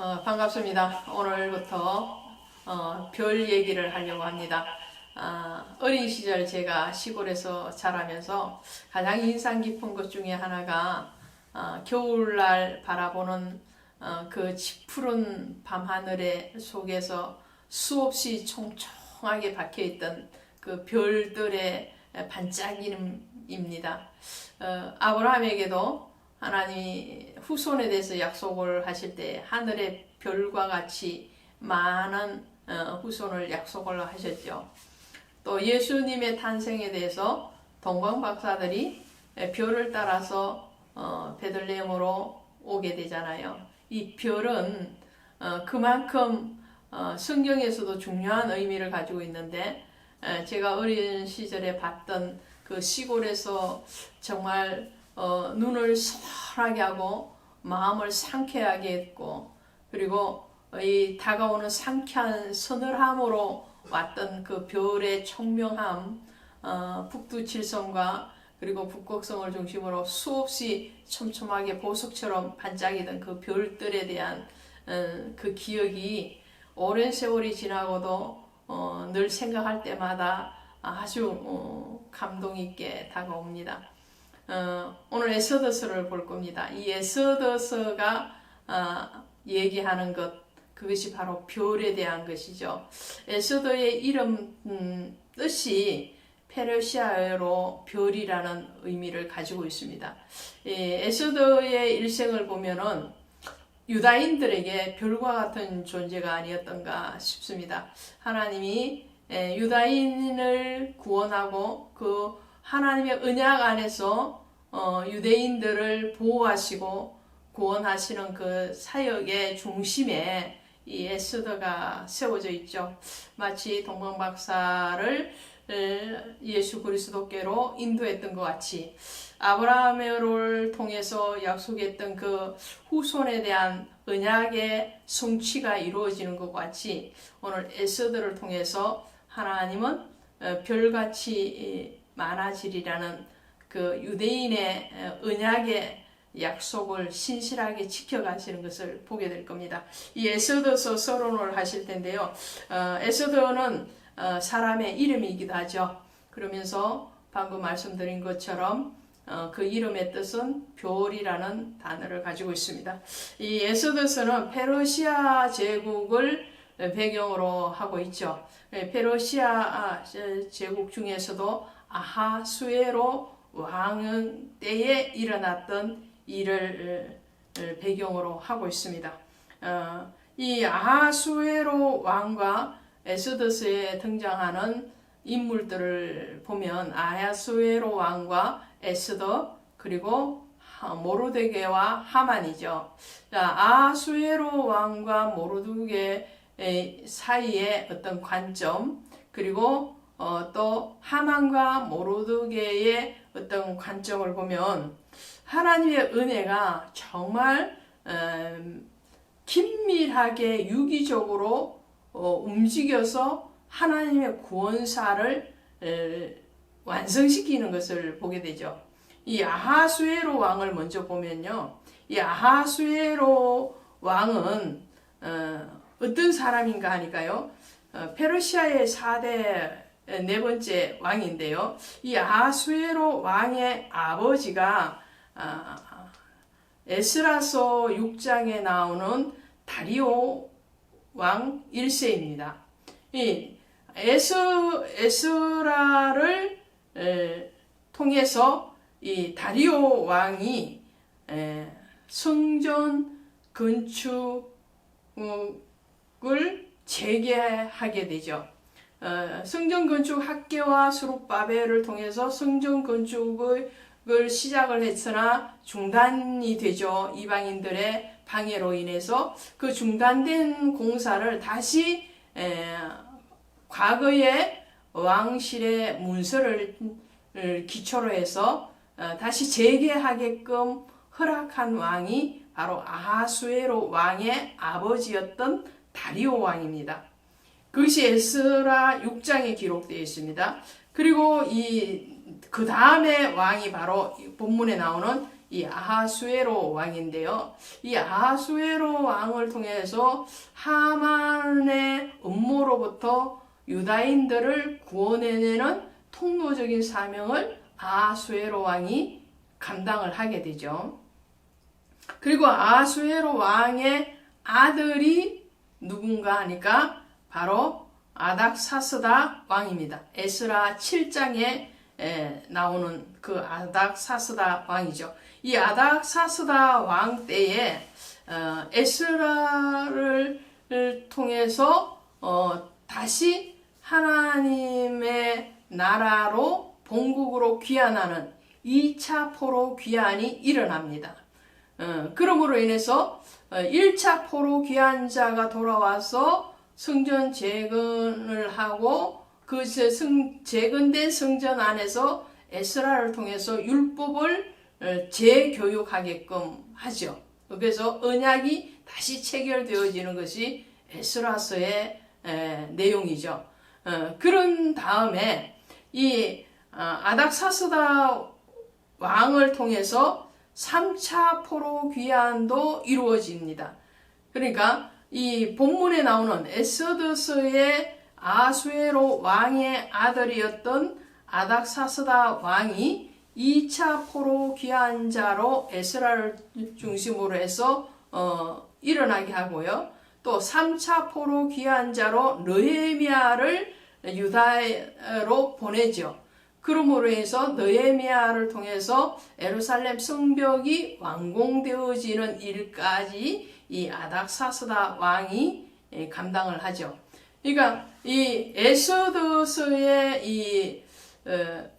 반갑습니다. 오늘부터 별 얘기를 하려고 합니다. 어린 시절 제가 시골에서 자라면서 가장 인상 깊은 것 중에 하나가 겨울날 바라보는 그 짙푸른 밤하늘의 속에서 수없이 총총하게 박혀있던 그 별들의 반짝임입니다. 아브라함에게도 하나님이 후손에 대해서 약속을 하실 때 하늘의 별과 같이 많은 후손을 약속을 하셨죠. 또 예수님의 탄생에 대해서 동방 박사들이 별을 따라서 베들레헴으로 오게 되잖아요. 이 별은 그만큼 성경에서도 중요한 의미를 가지고 있는데, 제가 어린 시절에 봤던 그 시골에서 정말 눈을 선하게 하고 마음을 상쾌하게 했고, 그리고 이 다가오는 상쾌한 서늘함으로 왔던 그 별의 총명함, 북두칠성과 그리고 북극성을 중심으로 수없이 촘촘하게 보석처럼 반짝이던 그 별들에 대한 그 기억이 오랜 세월이 지나고도 늘 생각할 때마다 아주 감동 있게 다가옵니다. 오늘 에스더서를 볼 겁니다. 이 에스더서가 얘기하는 것, 그것이 바로 별에 대한 것이죠. 에스더의 이름 뜻이 페르시아어로 별이라는 의미를 가지고 있습니다. 에스더의 일생을 보면은 유다인들에게 별과 같은 존재가 아니었던가 싶습니다. 하나님이 유다인을 구원하고 그 하나님의 언약 안에서 유대인들을 보호하시고 구원하시는 그 사역의 중심에 이 에스더가 세워져 있죠. 마치 동방박사를 예수 그리스도께로 인도했던 것 같이 아브라함을 통해서 약속했던 그 후손에 대한 언약의 성취가 이루어지는 것 같이 오늘 에스더를 통해서 하나님은 별같이 많아지리라는 그 유대인의 언약의 약속을 신실하게 지켜가시는 것을 보게 될 겁니다. 이 에스더서 서론을 하실 텐데요. 에스더는 사람의 이름이기도 하죠. 그러면서 방금 말씀드린 것처럼 그 이름의 뜻은 별이라는 단어를 가지고 있습니다. 이 에스더서는 페르시아 제국을 배경으로 하고 있죠. 페르시아 제국 중에서도 아하수에로 왕 때에 일어났던 일을 배경으로 하고 있습니다. 이 아하수에로 왕과 에스더서에 등장하는 인물들을 보면 아하수에로 왕과 에스더 그리고 모르드게와 하만이죠. 아하수에로 왕과 모르드게 사이의 어떤 관점, 그리고 또 하만과 모르드게의 어떤 관점을 보면 하나님의 은혜가 정말 긴밀하게 유기적으로 움직여서 하나님의 구원사를 완성시키는 것을 보게 되죠. 이 아하수에로 왕을 먼저 보면요, 이 아하수에로 왕은 어떤 사람인가 하니까요, 페르시아의 4대 네 번째 왕인데요. 이 아하수에로 왕의 아버지가 에스라서 6장에 나오는 다리오 왕 1세입니다. 이 에스라를 통해서 이 다리오 왕이 성전 건축을 재개하게 되죠. 성전 건축 학계와 스룹바벨을 통해서 성전 건축을 시작을 했으나 중단이 되죠. 이방인들의 방해로 인해서 그 중단된 공사를 다시 과거의 왕실의 문서를 기초로 해서 다시 재개하게끔 허락한 왕이 바로 아하수에로 왕의 아버지였던 다리오 왕입니다. 그것이 에스라 6장에 기록되어 있습니다. 그리고 그 다음에 왕이 바로 본문에 나오는 이 아하수에로 왕인데요. 이 아하수에로 왕을 통해서 하만의 음모로부터 유다인들을 구원해내는 통로적인 사명을 아하수에로 왕이 감당을 하게 되죠. 그리고 아하수에로 왕의 아들이 누군가 하니까 바로 아닥사스다 왕입니다. 에스라 7장에 나오는 그 아닥사스다 왕이죠. 이 아닥사스다 왕 때에 에스라를 통해서 다시 하나님의 나라로 본국으로 귀환하는 2차 포로 귀환이 일어납니다. 그러므로 인해서 1차 포로 귀환자가 돌아와서 성전 재건을 하고 그 재건된 성전 안에서 에스라를 통해서 율법을 재교육하게끔 하죠. 그래서 언약이 다시 체결되어지는 것이 에스라서의 내용이죠. 그런 다음에 이 아닥사스다 왕을 통해서 3차 포로 귀환도 이루어집니다. 그러니까 이 본문에 나오는 에스더서의 아하수에로 왕의 아들이었던 아닥사스다 왕이 2차 포로 귀환자로 에스라를 중심으로 해서 일어나게 하고요. 또 3차 포로 귀환자로 느헤미야를 유다로 보내죠. 그러므로 해서 느헤미야를 통해서 예루살렘 성벽이 완공되어지는 일까지 이 아닥사스다 왕이 감당을 하죠. 그러니까 이 에스더서의 이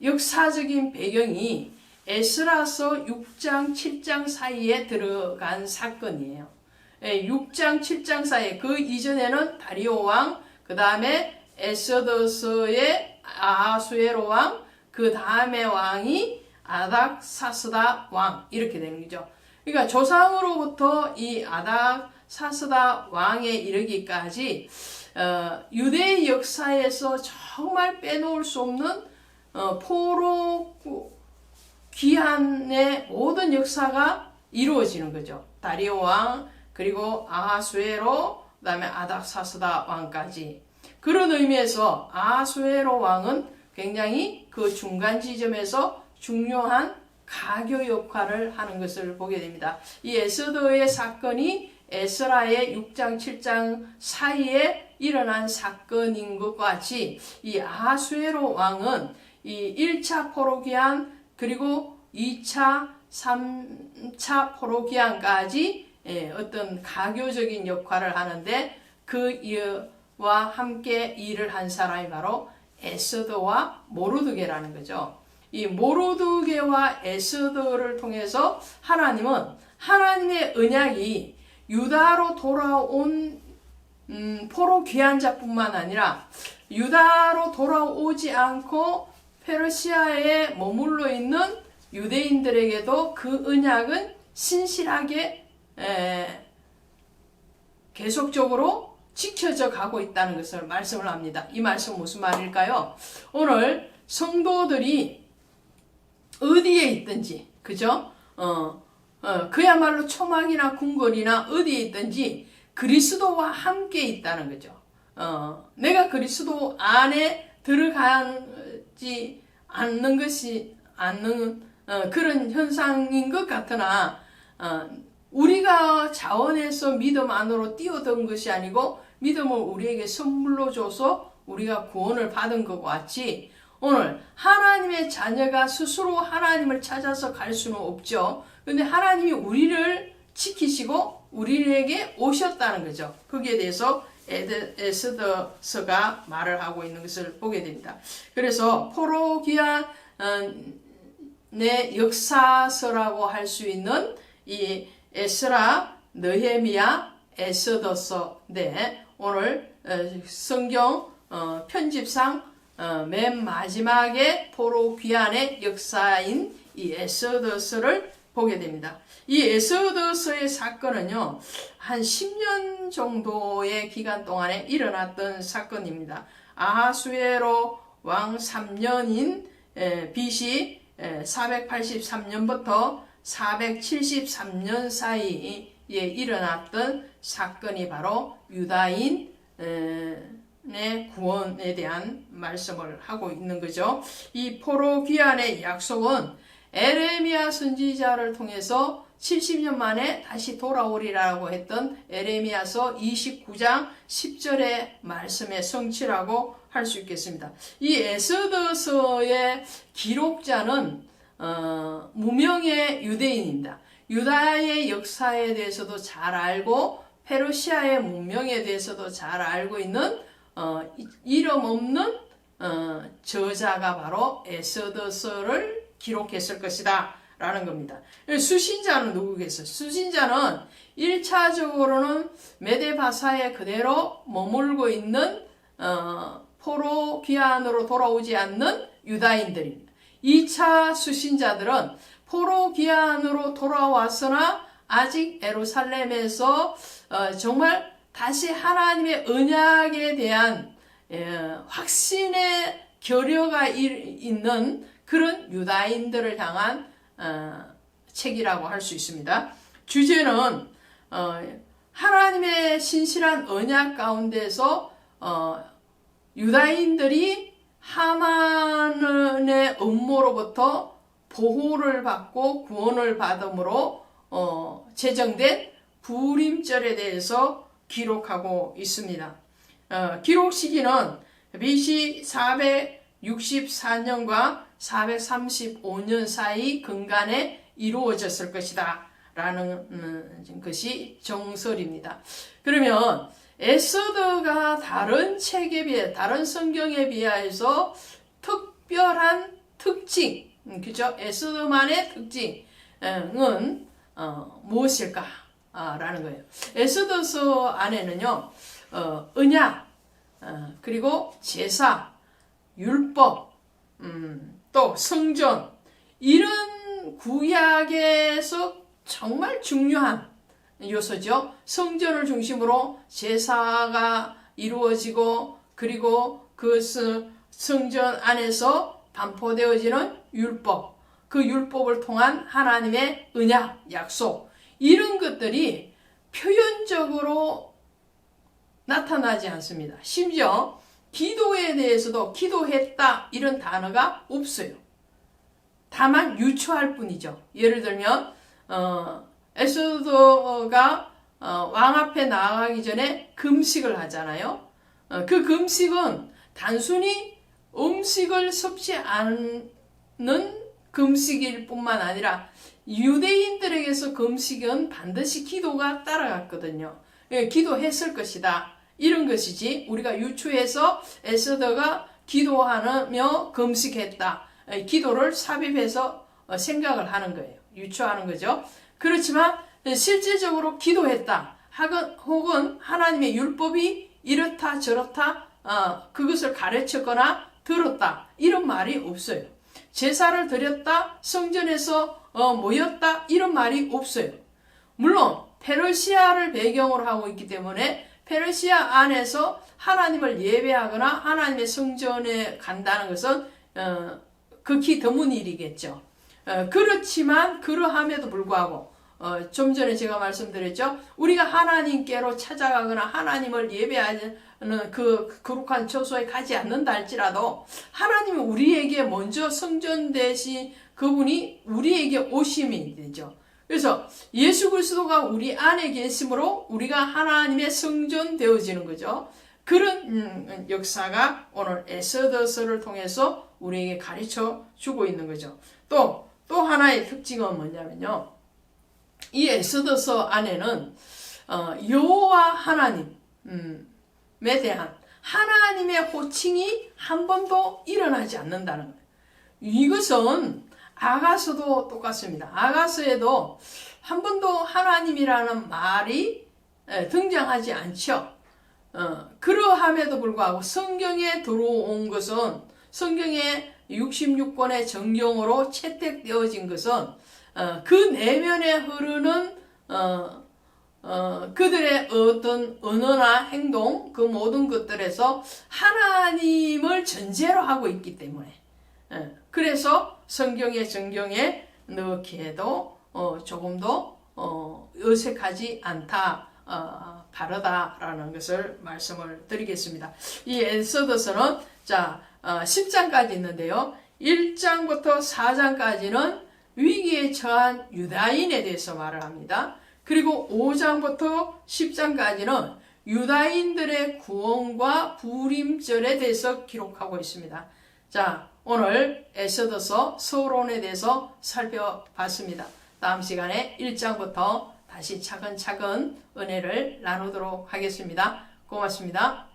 역사적인 배경이 에스라서 6장 7장 사이에 들어간 사건이에요. 6장 7장 사이에 그 이전에는 다리오 왕, 그 다음에 에스더서의 아하수에로 왕, 그 다음에 왕이 아닥사스다 왕 이렇게 되는 거죠. 그러니까 조상으로부터 이 아닥사스다 왕에 이르기까지 유대 역사에서 정말 빼놓을 수 없는 포로 귀환의 모든 역사가 이루어지는 거죠. 다리오 왕, 그리고 아하수에로, 그 다음에 아닥사스다 왕까지. 그런 의미에서 아하수에로 왕은 굉장히 그 중간 지점에서 중요한 가교 역할을 하는 것을 보게 됩니다. 이 에스더의 사건이 에스라의 6장 7장 사이에 일어난 사건인 것과 같이 이 아하수에로 왕은 이 1차 포로 귀환 그리고 2차 3차 포로 귀환까지 어떤 가교적인 역할을 하는데 그 이와 함께 일을 한 사람이 바로 에스더와 모르드게라는 거죠. 이 모르드게와 에스더를 통해서 하나님은 하나님의 언약이 유다로 돌아온 포로 귀환자뿐만 아니라 유다로 돌아오지 않고 페르시아에 머물러 있는 유대인들에게도 그 언약은 신실하게 계속적으로 지켜져 가고 있다는 것을 말씀을 합니다. 이 말씀은 무슨 말일까요? 오늘 성도들이 어디에 있든지, 그죠? 그야말로 초막이나 궁궐이나 어디에 있든지 그리스도와 함께 있다는 거죠. 내가 그리스도 안에 들어가지 않는 그런 현상인 것 같으나, 우리가 자원해서 믿음 안으로 뛰어든 것이 아니고 믿음을 우리에게 선물로 줘서 우리가 구원을 받은 것과 같이 오늘 하나님의 자녀가 스스로 하나님을 찾아서 갈 수는 없죠. 근데 하나님이 우리를 지키시고 우리에게 오셨다는 거죠. 거기에 대해서 에스더서가 말을 하고 있는 것을 보게 됩니다. 그래서 포로 귀환의 역사서라고 할 수 있는 이 에스라, 느헤미야, 에스더서인데 오늘 성경 편집상 맨 마지막에 포로 귀환의 역사인 이 에스더서를 보게 됩니다. 이 에스더서의 사건은요, 한 10년 정도의 기간 동안에 일어났던 사건입니다. 아하수에로 왕 3년인 BC 483년부터 473년 사이에 일어났던 사건이 바로 유다인의 구원에 대한 말씀을 하고 있는 거죠. 이 포로 귀환의 약속은 에레미야 선지자를 통해서 70년 만에 다시 돌아오리라고 했던 에레미야서 29장 10절의 말씀의 성취라고 할 수 있겠습니다. 이 에스더서의 기록자는 무명의 유대인입니다. 유다의 역사에 대해서도 잘 알고 페르시아의 문명에 대해서도 잘 알고 있는 이름 없는 저자가 바로 에스더서를 기록했을 것이다 라는 겁니다. 수신자는 누구겠어요? 수신자는 1차적으로는 메데바사에 그대로 머물고 있는 포로 귀환으로 돌아오지 않는 유다인들입니다. 2차 수신자들은 포로 귀환으로 돌아왔으나 아직 예루살렘에서 정말 다시 하나님의 언약에 대한 확신의 결여가 있는 그런 유다인들을 향한 책이라고 할 수 있습니다. 주제는 하나님의 신실한 언약 가운데서 유다인들이 하만의 음모로부터 보호를 받고 구원을 받음으로 제정된 부림절에 대해서 기록하고 있습니다. 기록 시기는 BC 464년과 435년 사이 근간에 이루어졌을 것이다 라는 것이 정설입니다. 그러면 에스더가 다른 책에 비해 다른 성경에 비해서 특별한 특징, 그죠? 에스더만의 특징은 무엇일까? 라는 거예요. 에스더서 안에는요, 언약, 그리고 제사, 율법, 또 성전, 이런 구약에서 정말 중요한 요소죠. 성전을 중심으로 제사가 이루어지고 그리고 그 성전 안에서 반포되어지는 율법, 그 율법을 통한 하나님의 언약, 약속, 이런 것들이 표현적으로 나타나지 않습니다. 심지어 기도에 대해서도 기도했다 이런 단어가 없어요. 다만 유추할 뿐이죠. 예를 들면 에스더가 왕 앞에 나아가기 전에 금식을 하잖아요. 그 금식은 단순히 음식을 섭지 않는 금식일 뿐만 아니라 유대인들에게서 금식은 반드시 기도가 따라갔거든요. 기도했을 것이다. 이런 것이지 우리가 유추해서 에스더가 기도하며 금식했다. 기도를 삽입해서 생각을 하는 거예요. 유추하는 거죠. 그렇지만 실질적으로 기도했다. 혹은 하나님의 율법이 이렇다 저렇다 그것을 가르쳤거나 들었다. 이런 말이 없어요. 제사를 드렸다. 성전에서 모였다. 이런 말이 없어요. 물론 페르시아를 배경으로 하고 있기 때문에 페르시아 안에서 하나님을 예배하거나 하나님의 성전에 간다는 것은 극히 드문 일이겠죠. 그렇지만 그러함에도 불구하고 좀 전에 제가 말씀드렸죠. 우리가 하나님께로 찾아가거나 하나님을 예배하는 그 거룩한 처소에 가지 않는다 할지라도 하나님은 우리에게 먼저 성전 대신 그분이 우리에게 오심이 되죠. 그래서 예수 그리스도가 우리 안에 계심으로 우리가 하나님의 성전 되어지는 거죠. 그런 역사가 오늘 에스더서를 통해서 우리에게 가르쳐 주고 있는 거죠. 또 하나의 특징은 뭐냐면요. 이 에스더서 안에는 여호와 하나님에 대한 하나님의 호칭이 한 번도 일어나지 않는다는 거예요. 이것은 아가서도 똑같습니다. 아가서에도 한 번도 하나님이라는 말이 등장하지 않죠. 그러함에도 불구하고 성경에 들어온 것은 성경의 66권의 정경으로 채택되어진 것은 그 내면에 흐르는 그들의 어떤 언어나 행동 그 모든 것들에서 하나님을 전제로 하고 있기 때문에 그래서 성경의 정경에 넣기에도 조금도 어색하지 않다, 바르다라는 것을 말씀을 드리겠습니다. 이 엑소더스는 자 10장까지 있는데요. 1장부터 4장까지는 위기에 처한 유다인에 대해서 말을 합니다. 그리고 5장부터 10장까지는 유다인들의 구원과 부림절에 대해서 기록하고 있습니다. 자, 오늘 엑소더서 서론에 대해서 살펴봤습니다. 다음 시간에 1장부터 다시 차근차근 은혜를 나누도록 하겠습니다. 고맙습니다.